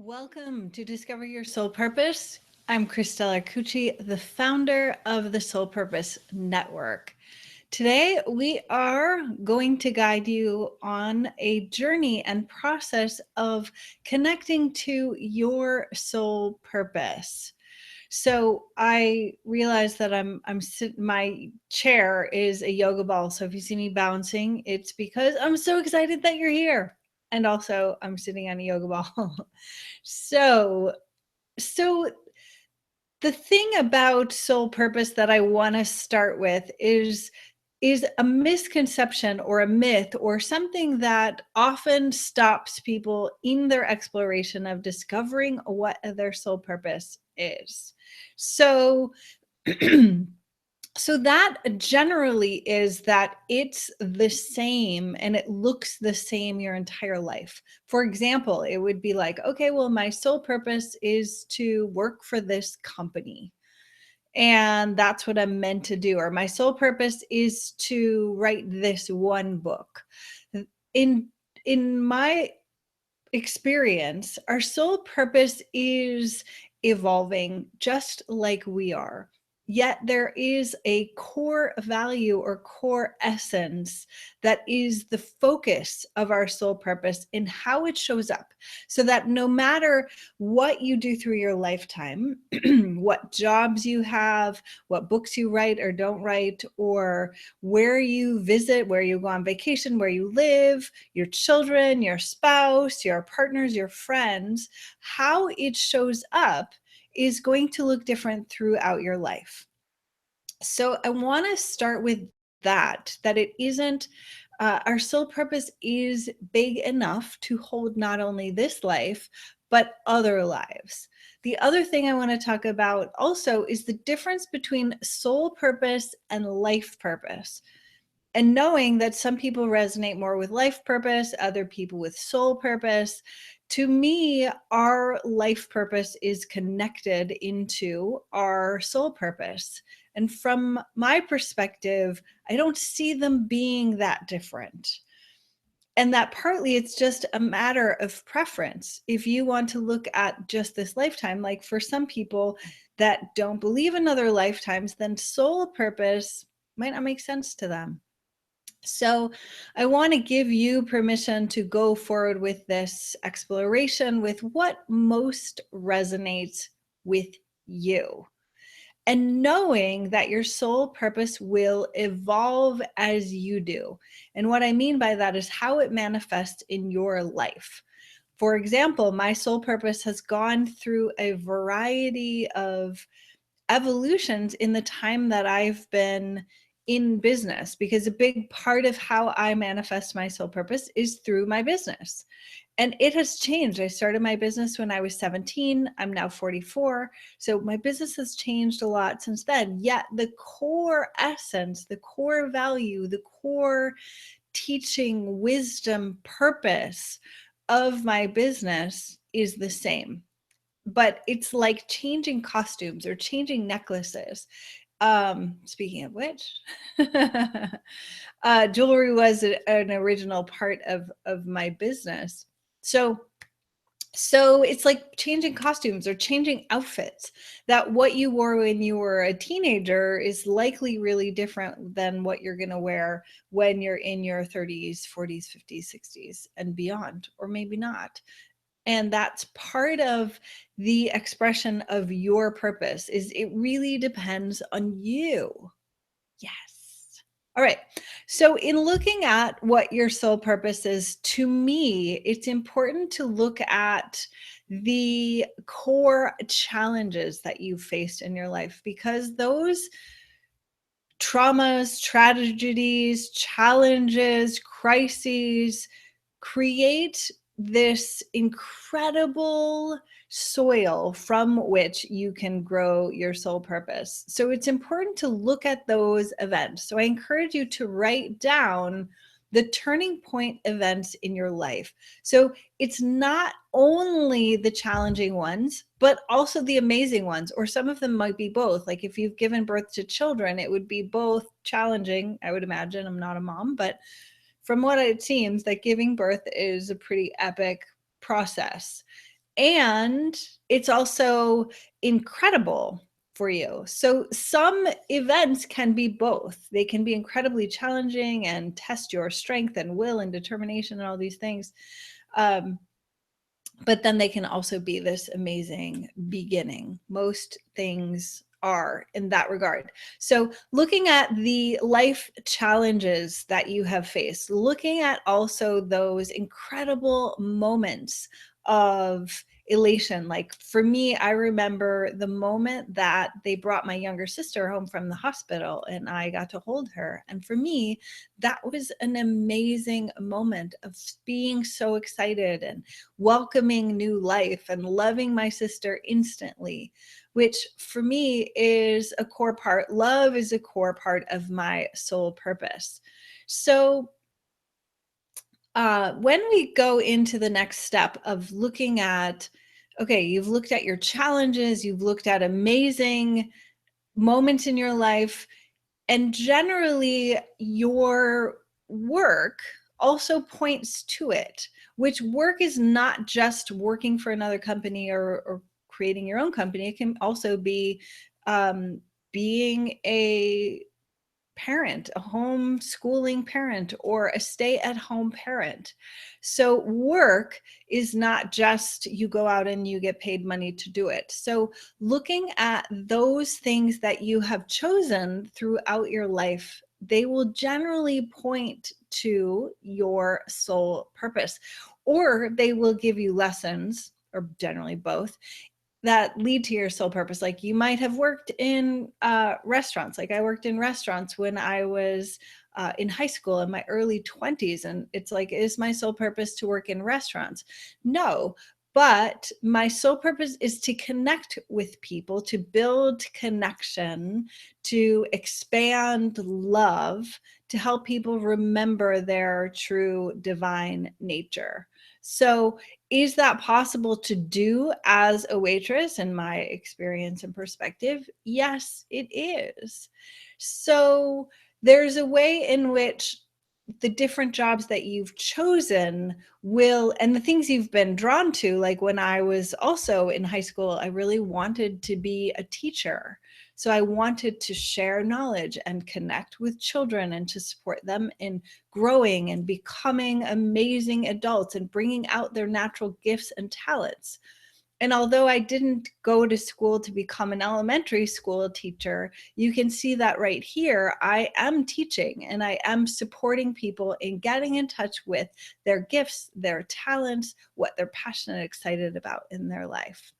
Welcome to Discover Your Soul Purpose. I'm Christella Cucci, the founder of the Soul Purpose Network. Today, we are going to guide you on a journey and process of connecting to your soul purpose. So I realize that my chair is a yoga ball. So if you see me bouncing, it's because I'm so excited that you're here. And also I'm sitting on a yoga ball. So, so the thing about soul purpose that I want to start with is a misconception or a myth or something that often stops people in their exploration of discovering what their soul purpose is. So So that generally is that it's the same and it looks the same your entire life. For example, it would be like, okay, well, my sole purpose is to work for this company. And that's what I'm meant to do. Or my sole purpose is to write this one book. In in my experience, our sole purpose is evolving just like we are. Yet there is a core value or core essence that is the focus of our soul purpose in how it shows up. So that no matter what you do through your lifetime, what jobs you have, what books you write or don't write, or where you visit, where you go on vacation, where you live, your children, your spouse, your partners, your friends, how it shows up is going to look different throughout your life. So I want to start with that it isn't, our sole purpose is big enough to hold not only this life, but other lives. The other thing I want to talk about also is the difference between soul purpose and life purpose. And knowing that some people resonate more with life purpose, other people with soul purpose. To me, our life purpose is connected into our soul purpose. And from my perspective, I don't see them being that different. And that partly it's just a matter of preference. If you want to look at just this lifetime, like for some people that don't believe in other lifetimes, then soul purpose might not make sense to them. So I want to give you permission to go forward with this exploration with what most resonates with you. And knowing that your soul purpose will evolve as you do. And what I mean by that is how it manifests in your life. For example, my soul purpose has gone through a variety of evolutions in the time that I've been in business, because a big part of how I manifest my soul purpose is through my business. And it has changed. I started my business when I was 17. I'm now 44. So my business has changed a lot since then. Yet the core essence, the core value, the core teaching, wisdom, purpose of my business is the same. But it's like changing costumes or changing necklaces. Speaking of which, jewelry was an original part of my business. So it's like changing costumes or changing outfits. That what you wore when you were a teenager is likely really different than what you're going to wear when you're in your 30s, 40s, 50s, 60s and beyond, or maybe not. And that's part of the expression of your purpose. Is it really depends on you. Yes. All right. So in looking at what your soul purpose is, to me, it's important to look at the core challenges that you've faced in your life, because those traumas, tragedies, challenges, crises create this incredible soil from which you can grow your soul purpose. So it's important to look at those events. So I encourage you to write down the turning point events in your life. So it's not only the challenging ones, but also the amazing ones, or some of them might be both. Like if you've given birth to children, it would be both challenging, I would imagine. I'm not a mom, but from what it seems, that giving birth is a pretty epic process. and it's also incredible for you. So some events can be both. They can be incredibly challenging and test your strength and will and determination and all these things. But then they can also be this amazing beginning. Most things are in that regard. So looking at the life challenges that you have faced, looking at also those incredible moments of elation. Like for me, I remember the moment that they brought my younger sister home from the hospital and I got to hold her. And for me, that was an amazing moment of being so excited and welcoming new life and loving my sister instantly, which for me is a core part. Love is a core part of my soul purpose. So when we go into the next step of looking at, okay, you've looked at your challenges, you've looked at amazing moments in your life, and generally your work also points to it, which work is not just working for another company or creating your own company. It can also be being a parent, a homeschooling parent, or a stay-at-home parent. So work is not just you go out and you get paid money to do it. So looking at those things that you have chosen throughout your life, they will generally point to your soul purpose, or they will give you lessons, or generally both, that lead to your soul purpose. Like you might have worked in restaurants. Like I worked in restaurants when I was in high school in my early 20s. And it's like, is my soul purpose to work in restaurants? No, but my soul purpose is to connect with people, to build connection, to expand love, to help people remember their true divine nature. So is that possible to do as a waitress? In my experience and perspective, yes, it is. So there's a way in which the different jobs that you've chosen will, and the things you've been drawn to, like when I was also in high school, I really wanted to be a teacher. So I wanted to share knowledge and connect with children and to support them in growing and becoming amazing adults and bringing out their natural gifts and talents. And although I didn't go to school to become an elementary school teacher, you can see that right here. I am teaching and I am supporting people in getting in touch with their gifts, their talents, what they're passionate and excited about in their life.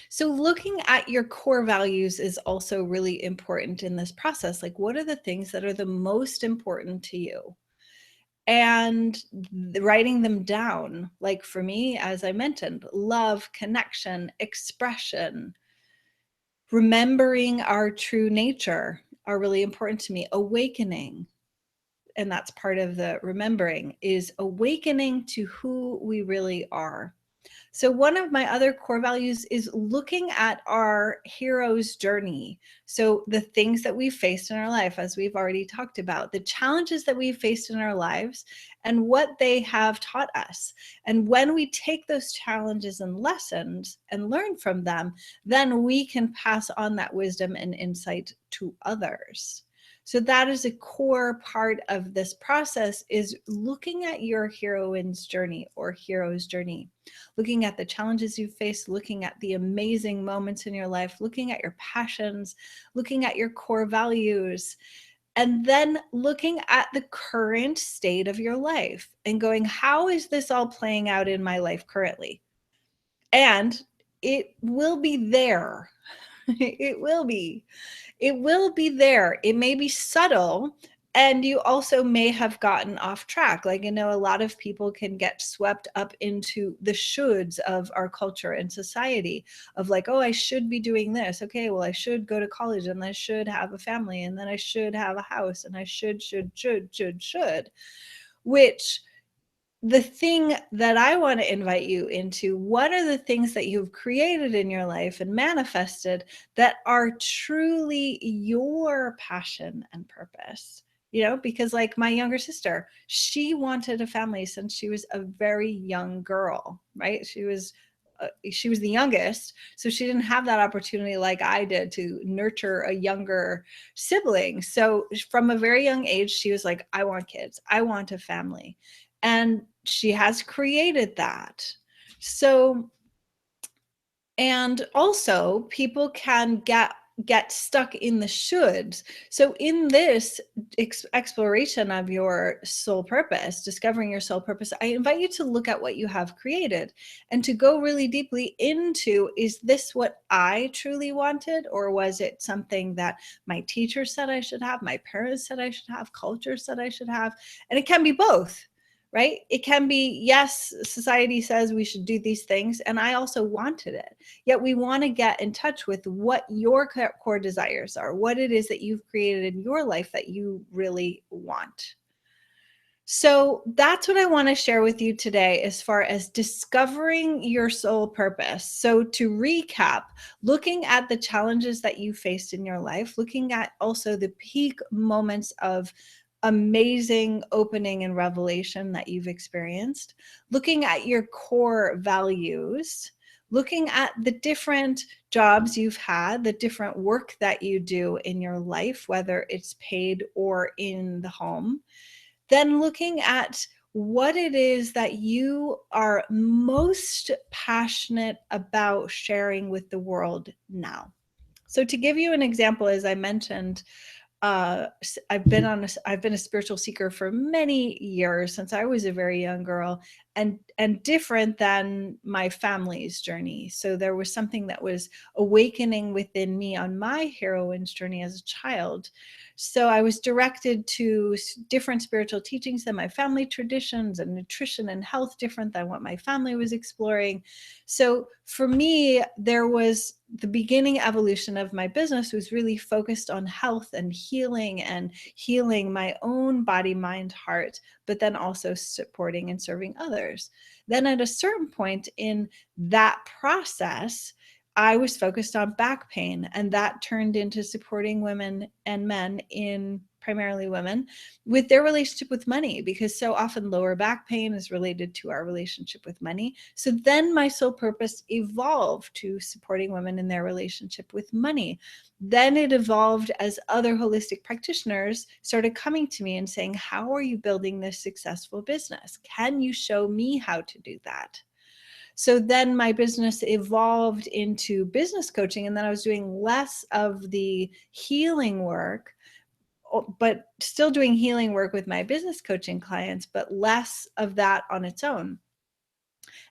So looking at your core values is also really important in this process. Like, what are the things that are the most important to you? And writing them down. Like for me, as I mentioned, love, connection, expression, remembering our true nature are really important to me. Awakening, and that's part of the remembering, is awakening to who we really are. So one of my other core values is looking at our hero's journey. So the things that we've faced in our life, as we've already talked about, the challenges that we've faced in our lives and what they have taught us. And when we take those challenges and lessons and learn from them, then we can pass on that wisdom and insight to others. So that is a core part of this process, is looking at your heroine's journey or hero's journey, looking at the challenges you've faced, looking at the amazing moments in your life, looking at your passions, looking at your core values, and then looking at the current state of your life and going, how is this all playing out in my life currently? And it will be there. It will be. It will be there. It may be subtle, and you also may have gotten off track. Like, I know a lot of people can get swept up into the shoulds of our culture and society of like, oh, I should be doing this. Okay, well, I should go to college and I should have a family and then I should have a house and I should, which the thing that I want to invite you into, what are the things that you've created in your life and manifested that are truly your passion and purpose? because like my younger sister, she wanted a family since she was a very young girl, right? She was the youngest, so she didn't have that opportunity like I did to nurture a younger sibling. So from a very young age, she was like, I want kids, I want a family. And she has created that. So, and also people can get stuck in the shoulds. So in this exploration of your soul purpose, discovering your soul purpose, I invite you to look at what you have created and to go really deeply into, is this what I truly wanted, or was it something that my teacher said I should have, my parents said I should have, culture said I should have? And it can be both, right? It can be, yes, society says we should do these things, and I also wanted it. Yet we want to get in touch with what your core desires are, what it is that you've created in your life that you really want. So that's what I want to share with you today as far as discovering your soul purpose. So to recap, looking at the challenges that you faced in your life, looking at also the peak moments of amazing opening and revelation that you've experienced, looking at your core values, looking at the different jobs you've had, the different work that you do in your life, whether it's paid or in the home. Then looking at what it is that you are most passionate about sharing with the world now. So to give you an example, as I mentioned, I've been a spiritual seeker for many years, since I was a very young girl, and different than my family's journey. So there was something that was awakening within me on my heroine's journey as a child. So I was directed to different spiritual teachings than my family traditions, and nutrition and health different than what my family was exploring. So for me, there was the beginning evolution of my business was really focused on health and healing my own body, mind, heart, but then also supporting and serving others. Then at a certain point in that process, I was focused on back pain, and that turned into supporting women and men, in primarily women, with their relationship with money, because so often lower back pain is related to our relationship with money. So then my soul purpose evolved to supporting women in their relationship with money. Then it evolved as other holistic practitioners started coming to me and saying, how are you building this successful business? Can you show me how to do that? So then my business evolved into business coaching, and then I was doing less of the healing work, but still doing healing work with my business coaching clients, but less of that on its own.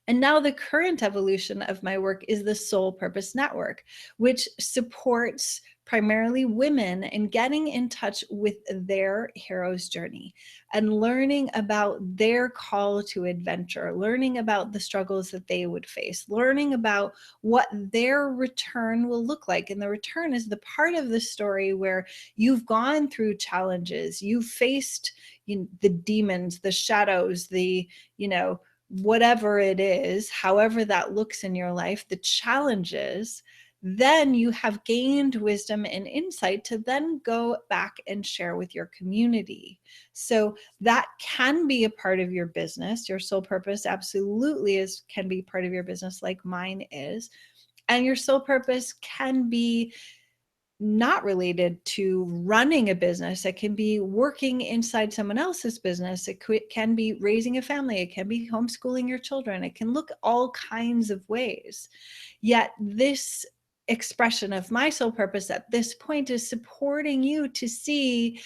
And now the current evolution of my work is the Soul Purpose Network, which supports primarily women in getting in touch with their hero's journey and learning about their call to adventure, learning about the struggles that they would face, learning about what their return will look like. And the return is the part of the story where you've gone through challenges, you've faced the demons, the shadows, whatever it is, however that looks in your life, the challenges, then you have gained wisdom and insight to then go back and share with your community. So that can be a part of your business. Your soul purpose absolutely can be part of your business, like mine is. And your soul purpose can be not related to running a business. It can be working inside someone else's business. It can be raising a family. It can be homeschooling your children. It can look all kinds of ways. Yet this expression of my soul purpose at this point is supporting you to see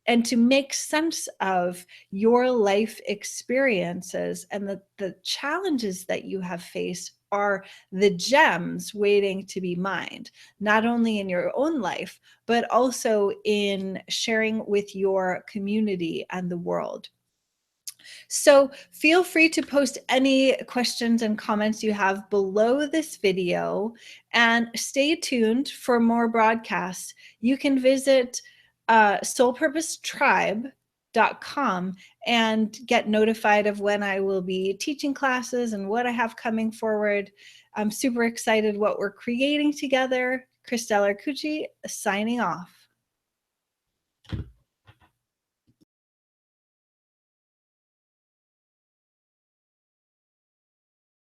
and to make sense of your life experiences, and the challenges that you have faced are the gems waiting to be mined, not only in your own life, but also in sharing with your community and the world. So feel free to post any questions and comments you have below this video, and stay tuned for more broadcasts. You can visit soulpurposetribe.com and get notified of when I will be teaching classes and what I have coming forward. I'm super excited what we're creating together. Christelle Arcucci signing off.